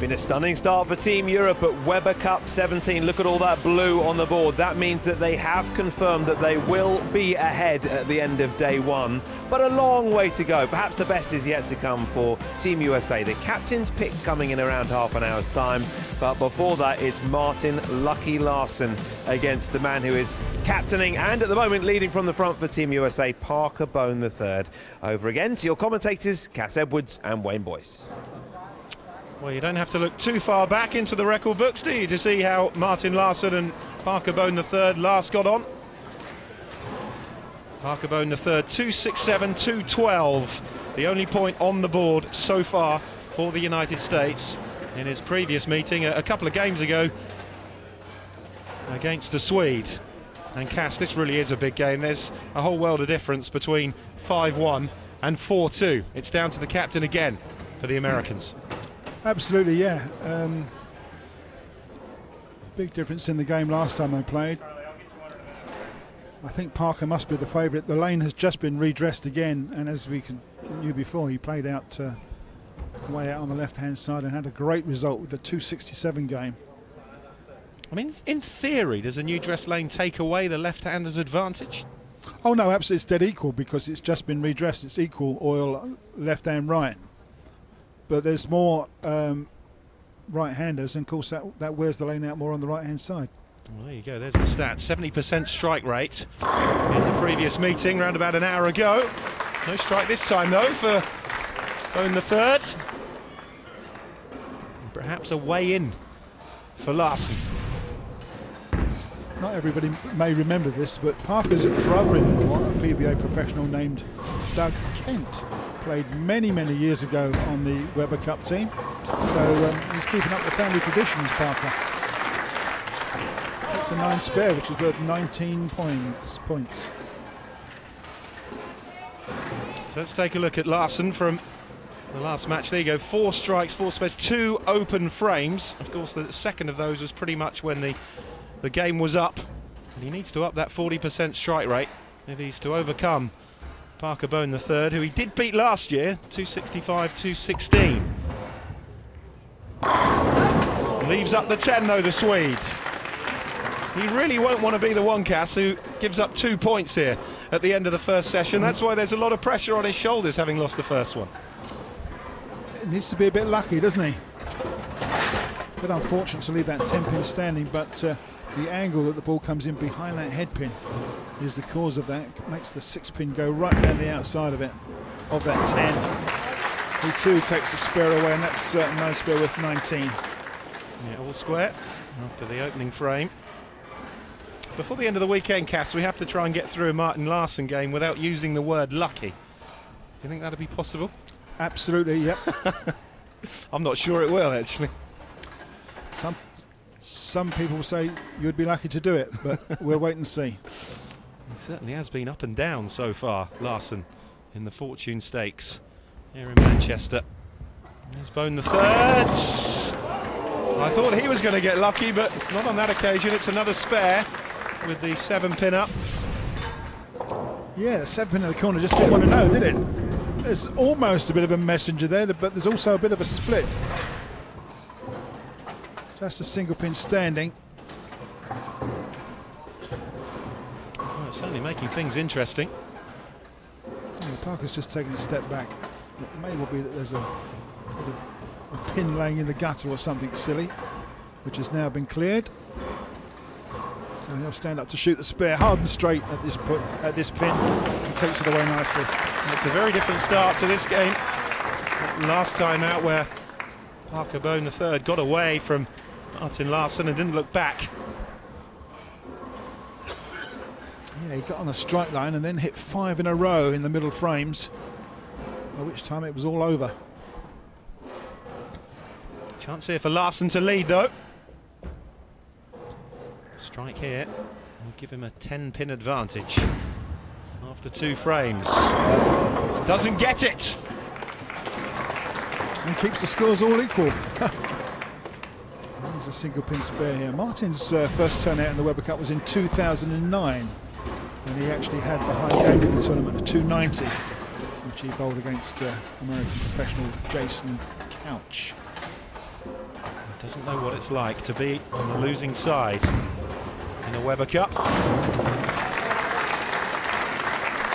Been a stunning start for Team Europe at Weber Cup 17. Look at all that blue on the board. That means that they have confirmed that they will be ahead at the end of day one. But a long way to go. Perhaps the best is yet to come for Team USA. The captain's pick coming in around half an hour's time. But before that, it's Martin "Lucky" Larsen against the man who is captaining and at the moment leading from the front for Team USA, Parker Bohn III. Over again to your commentators, Cass Edwards and Wayne Boyce. Well, you don't have to look too far back into the record books, do you, to see how Martin Larsen and Parker Bohn III last got on. Parker Bohn III, 267, 212. The only point on the board so far for the United States in his previous meeting a couple of games ago against the Swede. And Cass, this really is a big game. There's a whole world of difference between 5-1 and 4-2. It's down to the captain again for the Americans. Absolutely, yeah. Big difference in the game last time they played. I think Parker must be the favourite. The lane has just been redressed again, and as we knew before, he played out way out on the left-hand side and had a great result with the 267 game. I mean, in theory, does a new dress lane take away the left-hander's advantage? Oh no, absolutely, it's dead equal because it's just been redressed. It's equal oil left and right. But there's more right-handers, and of course that wears the lane out more on the right-hand side. Well, there you go, there's the stat. 70% strike rate in the previous meeting, round about an hour ago. No strike this time, though, for Bohn III. And perhaps a way in for Larsen. Not everybody may remember this, but Parker's brother-in-law, a PBA professional named Doug Kent, played many years ago on the Weber Cup team. So he's keeping up the family traditions, Parker. That's a 9 spare, which is worth 19 points. So let's take a look at Larsen from the last match. There you go, 4 strikes, 4 spares, 2 open frames. Of course, the second of those was pretty much when the game was up. And he needs to up that 40% strike rate if he's to overcome Parker Bohn III, who he did beat last year, 265, 216. Leaves up the 10 though, the Swede. He really won't want to be the one, Cass, who gives up 2 points here at the end of the first session. That's why there's a lot of pressure on his shoulders, having lost the first one. It needs to be a bit lucky, doesn't he? A bit unfortunate to leave that 10-pin standing, but the angle that the ball comes in behind that head pin is the cause of that. It makes the 6-pin go right down the outside of it, of that 10. He too takes a spare away, and that's a nice spare worth 19. Yeah, all square after the opening frame. Before the end of the weekend, Cass, we have to try and get through a Martin Larsen game without using the word lucky. Do you think that'll be possible? Absolutely, yep. I'm not sure it will, actually. Some people say you'd be lucky to do it, but we'll wait and see. He certainly has been up and down so far, Larsen, in the Fortune Stakes here in Manchester. There's Bohn III. I thought he was going to get lucky, but not on that occasion. It's another spare with the 7-pin up. Yeah, the 7-pin in the corner just didn't want to know, did it? There's almost a bit of a messenger there, but there's also a bit of a split. Just a single pin standing. Well, it's certainly making things interesting. Yeah, Parker's just taking a step back. It may well be that there's a pin laying in the gutter or something silly, which has now been cleared. So he'll stand up to shoot the spare hard and straight at this pin. He takes it away nicely. It's a very different start to this game. Last time out, where Parker Bohn III got away from Martin Larsen and didn't look back. Yeah, he got on the strike line and then hit 5 in a row in the middle frames, by which time it was all over. Chance here for Larsen to lead, though. Strike here will give him a 10-pin advantage after 2 frames. Doesn't get it! And keeps the scores all equal. There's a single pin spare here. Martin's first turn out in the Weber Cup was in 2009, and he actually had the high game in the tournament of 290, which he bowled against American professional Jason Couch. Doesn't know what it's like to be on the losing side in the Weber Cup.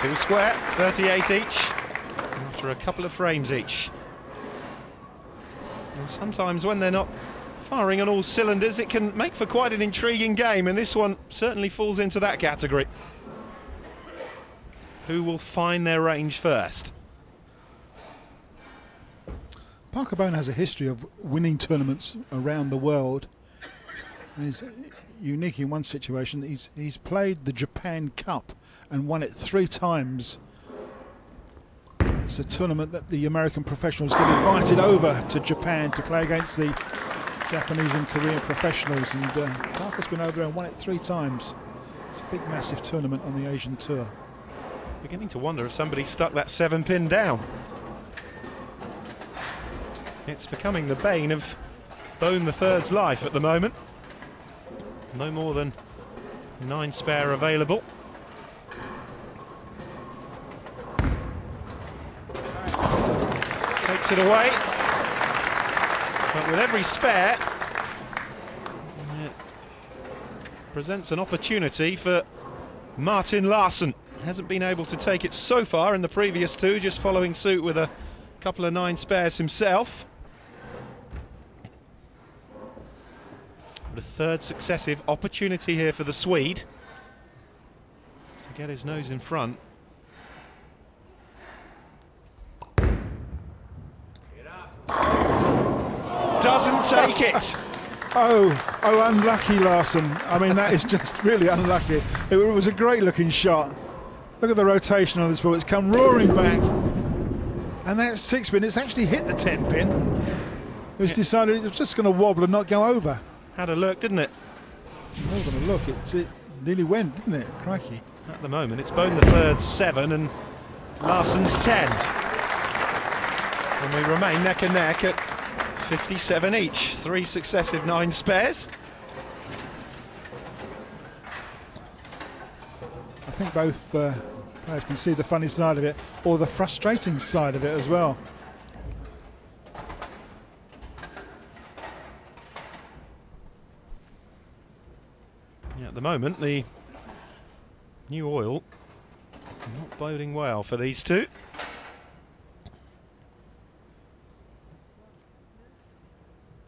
2 square, 38 each, after a couple of frames each. And sometimes when they're not firing on all cylinders, it can make for quite an intriguing game, and this one certainly falls into that category. Who will find their range first? Parker Bohn has a history of winning tournaments around the world. And he's unique in one situation. He's played the Japan Cup and won it 3 times. It's a tournament that the American professionals get invited over to Japan to play against the Japanese and Korean professionals, and Parker's been over there and won it 3 times. It's a big, massive tournament on the Asian Tour. Beginning to wonder if somebody stuck that 7-pin down. It's becoming the bane of Bohn III's life at the moment. No more than 9 spare available. Takes it away. But with every spare, it presents an opportunity for Martin Larsen. Hasn't been able to take it so far in the previous 2, just following suit with a couple of 9 spares himself. But a 3rd successive opportunity here for the Swede to get his nose in front. Doesn't take it. Oh, unlucky Larsen. I mean, that is just really unlucky. It was a great looking shot. Look at the rotation on this ball. It's come roaring back. And that 6-pin, it's actually hit the 10-pin. It was decided it was just going to wobble and not go over. Had a look, didn't it? More than a look, it nearly went, didn't it? Crikey. At the moment, it's Bohn III's 7 and Larsen's 10. And we remain neck and neck at 57 each. 3 successive 9 spares. I think both players can see the funny side of it, or the frustrating side of it as well. Yeah, at the moment, the new oil not boding well for these 2.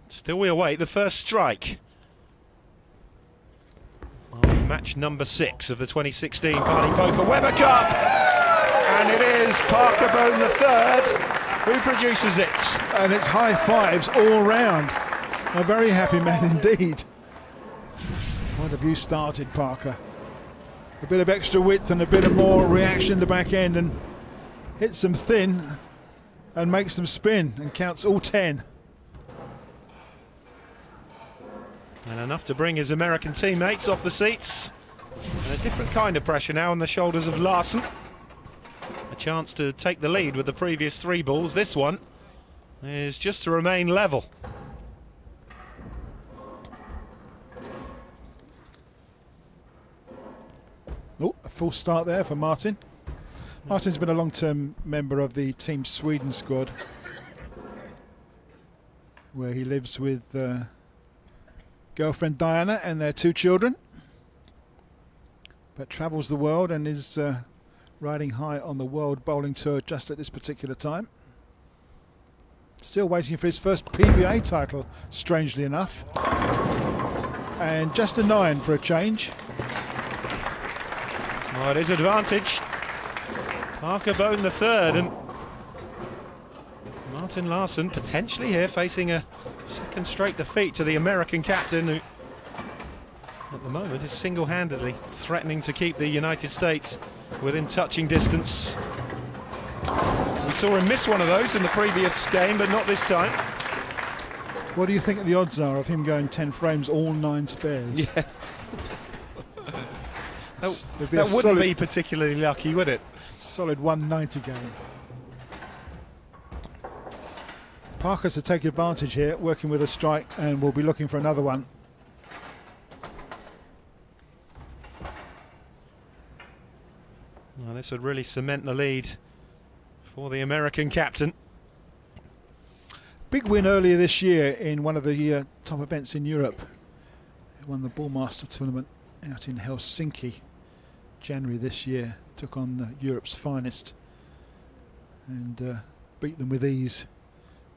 Still we await the first strike. Match number 6 of the 2016 Party Poker Weber Cup. And it is Parker Bohn III who produces it. And it's high fives all round. A very happy man indeed. What have you started, Parker? A bit of extra width and a bit of more reaction to back end, and hits them thin and makes them spin and counts all 10. And enough to bring his American teammates off the seats. And a different kind of pressure now on the shoulders of Larsen. A chance to take the lead with the previous 3 balls. This one is just to remain level. Oh, a full start there for Martin. Martin's been a long-term member of the Team Sweden squad, where he lives with girlfriend Diana and their 2 children, but travels the world and is riding high on the World Bowling Tour just at this particular time. Still waiting for his first PBA title, strangely enough, and just a 9 for a change. Oh, it is advantage. Parker Bohn III and Martin Larsen potentially here facing a 2nd straight defeat to the American captain, who at the moment is single-handedly threatening to keep the United States within touching distance. We saw him miss one of those in the previous game, but not this time. What do you think the odds are of him going 10 frames, all 9 spares? Yeah. That wouldn't be particularly lucky, would it? Solid 190 game. Parker's to take advantage here, working with a strike, and we'll be looking for another one. Well, this would really cement the lead for the American captain. big win earlier this year in one of the top events in Europe. He won the Ballmaster tournament out in Helsinki, January this year. Took on Europe's finest and beat them with ease,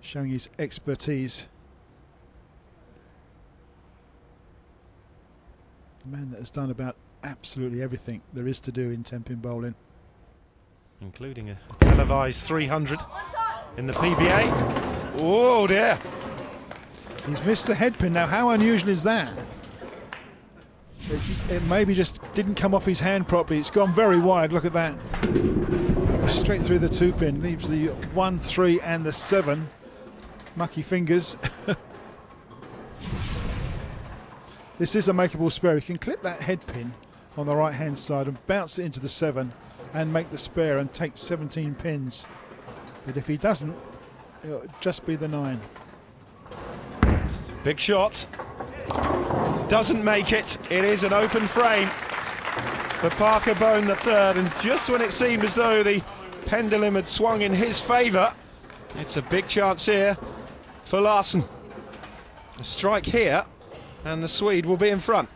showing his expertise. A man that has done about absolutely everything there is to do in 10-pin bowling, including a televised 300 in the PBA. Oh dear! He's missed the headpin. Now, how unusual is that? It maybe just didn't come off his hand properly. It's gone very wide. Look at that. Goes straight through the 2-pin. Leaves the 1, 3 and the 7. Mucky fingers. This is a makeable spare. He can clip that headpin on the right hand side and bounce it into the 7 and make the spare and take 17 pins. But if he doesn't, it'll just be the 9. Big shot. Doesn't make it. It is an open frame for Parker Bohn III, and just when it seemed as though the pendulum had swung in his favour, it's a big chance here for Larsen. A strike here and the Swede will be in front.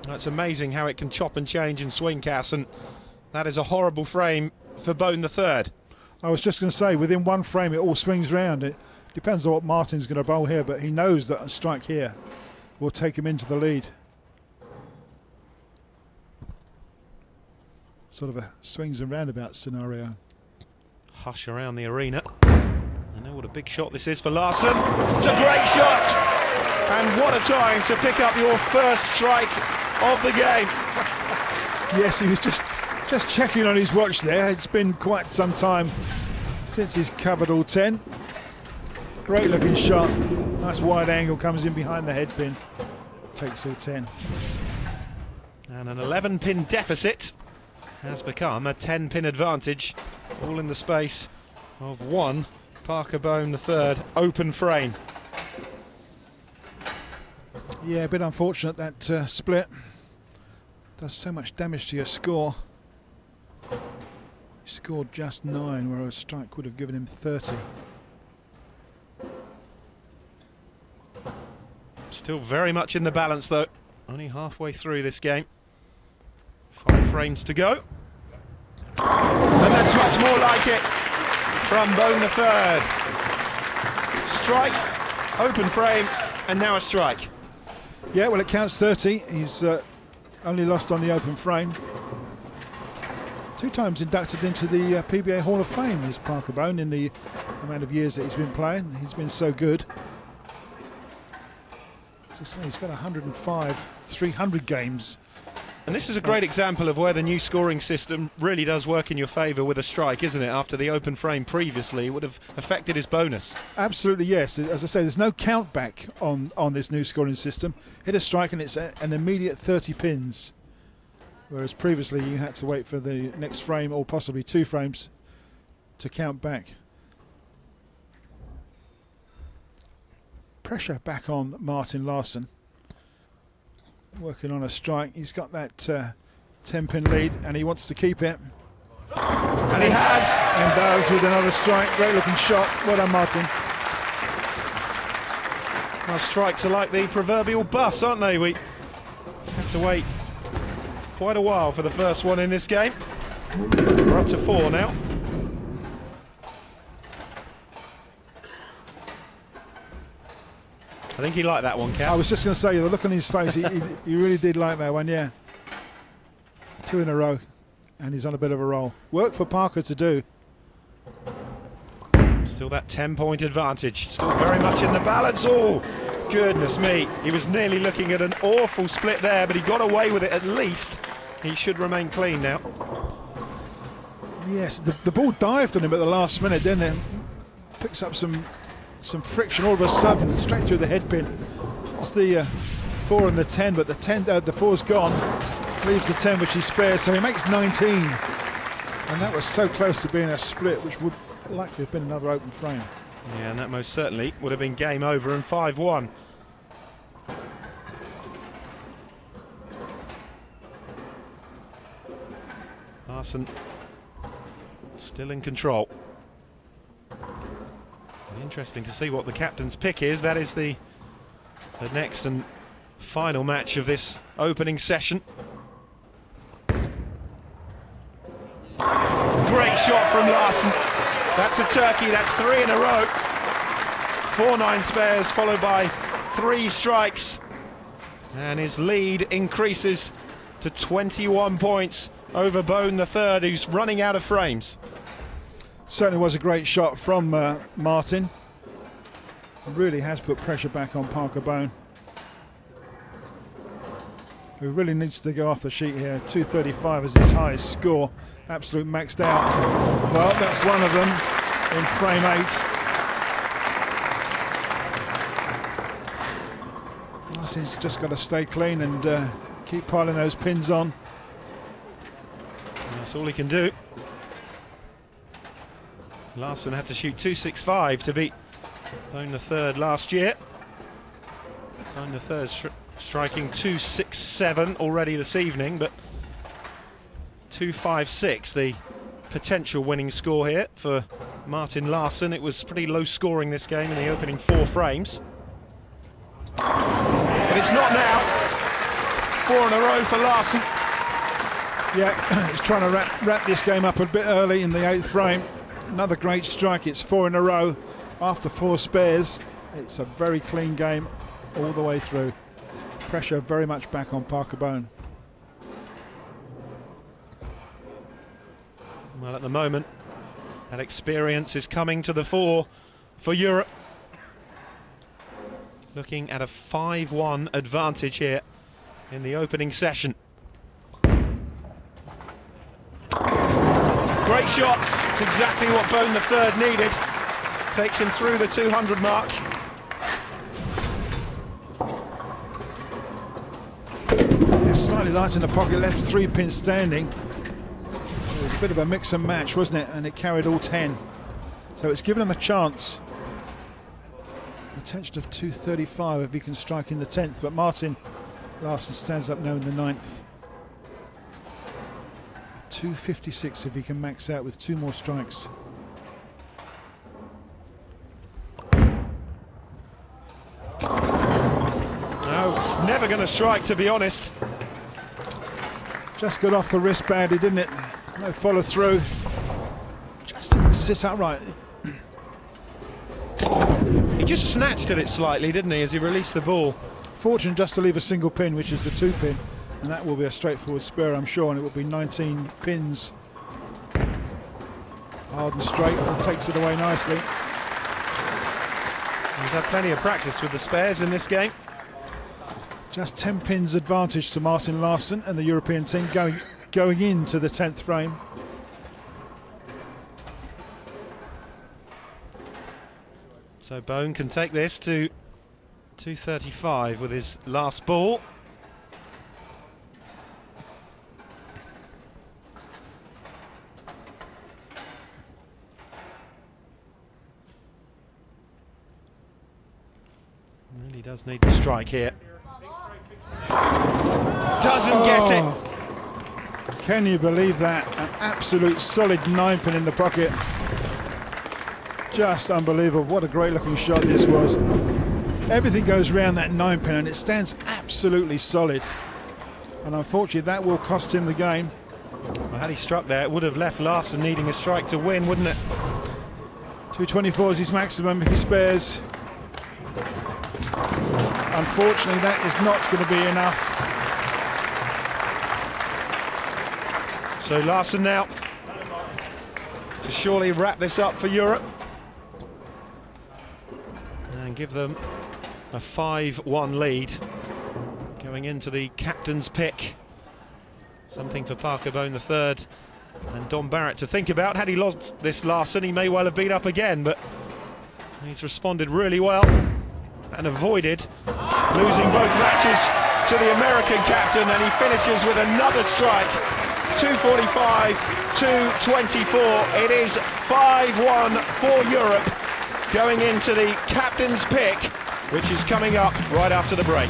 That's amazing how it can chop and change and swing, Cass, and that is a horrible frame for Bohn III. I was just going to say, within one frame it all swings round. It depends on what Martin's going to bowl here, but he knows that a strike here will take him into the lead. Sort of a swings and roundabouts scenario. Hush around the arena. I know what a big shot this is for Larsen. It's a great shot! And what a time to pick up your first strike of the game. Yes, he was just checking on his watch there. It's been quite some time since he's covered all 10. Great looking shot. Nice wide angle, comes in behind the headpin. Takes all 10. And an 11-pin deficit has become a 10-pin advantage, all in the space of one Parker Bohn III open frame. Yeah, a bit unfortunate that split. Does so much damage to your score. He scored just 9, where a strike would have given him 30. Still very much in the balance though. Only halfway through this game. 5 frames to go. And that's much more like it from Bohn III. Strike, open frame, and now a strike. Yeah, well, it counts 30. He's only lost on the open frame. 2 times inducted into the PBA Hall of Fame is Parker Bohn in the amount of years that he's been playing. He's been so good. As I say, he's got 105 300 games. And this is a great example of where the new scoring system really does work in your favour with a strike, isn't it? After the open frame previously, it would have affected his bonus. Absolutely, yes. As I say, there's no count back on this new scoring system. Hit a strike and it's an immediate 30 pins. Whereas previously you had to wait for the next frame or possibly 2 frames to count back. Pressure back on Martin Larsen. Working on a strike. He's got that 10-pin lead and he wants to keep it. And he has! And does with another strike. Great looking shot. Well done, Martin. Well, strikes are like the proverbial bus, aren't they? We have to wait quite a while for the first one in this game. We're up to 4 now. I think he liked that one, Kat. I was just going to say, the look on his face, he really did like that one, yeah. 2 in a row, and he's on a bit of a roll. Work for Parker to do. Still that 10-point advantage. Still very much in the balance. Oh, goodness me. He was nearly looking at an awful split there, but he got away with it at least. He should remain clean now. Yes, the ball dived on him at the last minute, didn't it? Picks up some friction all of a sudden, straight through the headpin. It's the 4 and the 10, but the 4's gone. Leaves the 10, which he spares, so he makes 19. And that was so close to being a split, which would likely have been another open frame. Yeah, and that most certainly would have been game over and 5-1. Larsen still in control. Interesting to see what the captain's pick is. That is the next and final match of this opening session. Great shot from Larsen. That's a turkey, that's 3 in a row. 4-9 spares followed by 3 strikes. And his lead increases to 21 points over Bohn III, who's running out of frames. Certainly was a great shot from Martin. Really has put pressure back on Parker Bohn, who really needs to go off the sheet here. 235 is his highest score. Absolute maxed out. Well, that's one of them in frame 8. Martin's just got to stay clean and keep piling those pins on. That's all he can do. Larsen had to shoot 265 to beat Bohn III last year. Bohn III striking 267 already this evening, but 256 the potential winning score here for Martin Larsen. It was pretty low scoring this game in the opening 4 frames. But it's not now. 4 in a row for Larsen. Yeah, he's trying to wrap this game up a bit early in the 8th frame. Another great strike. It's 4 in a row after 4 spares. It's a very clean game all the way through. Pressure very much back on Parker Bohn. Well, at the moment, that experience is coming to the fore for Europe. Looking at a 5-1 advantage here in the opening session. Great shot. It's exactly what Bohn III needed. Takes him through the 200 mark. Yeah, slightly light in the pocket, left 3 pins standing. It was a bit of a mix and match, wasn't it? And it carried all 10. So it's given him a chance. Attention of 235 if he can strike in the 10th, but Martin Larsen stands up now in the 9th. 256 if he can max out with 2 more strikes. No, it's never going to strike, to be honest. Just got off the wrist badly, didn't it? No follow through. Just didn't sit upright. He just snatched at it slightly, didn't he, as he released the ball. Fortunate just to leave a single pin, which is the 2 pin. And that will be a straightforward spur, I'm sure, and it will be 19 pins. Hard and straight, and takes it away nicely. He's had plenty of practice with the spares in this game. Just 10 pins advantage to Martin Larsen and the European team going into the 10th frame. So Bohn can take this to 235 with his last ball. Really does need to strike here. Doesn't get it. Can you believe that? An absolute solid 9 pin in the pocket. Just unbelievable. What a great looking shot this was. Everything goes round that 9 pin and it stands absolutely solid. And unfortunately that will cost him the game. Well, had he struck there, it would have left Larsen needing a strike to win, wouldn't it? 224 is his maximum if he spares. Unfortunately that is not going to be enough. So Larsen now to surely wrap this up for Europe and give them a 5-1 lead going into the captain's pick. Something for Parker Bohn III and Don Barrett to think about. Had he lost this Larsen, he may well have been up again, but he's responded really well and avoided losing both matches to the American captain, and he finishes with another strike. 245, 224. It is 5-1 for Europe going into the captain's pick, which is coming up right after the break.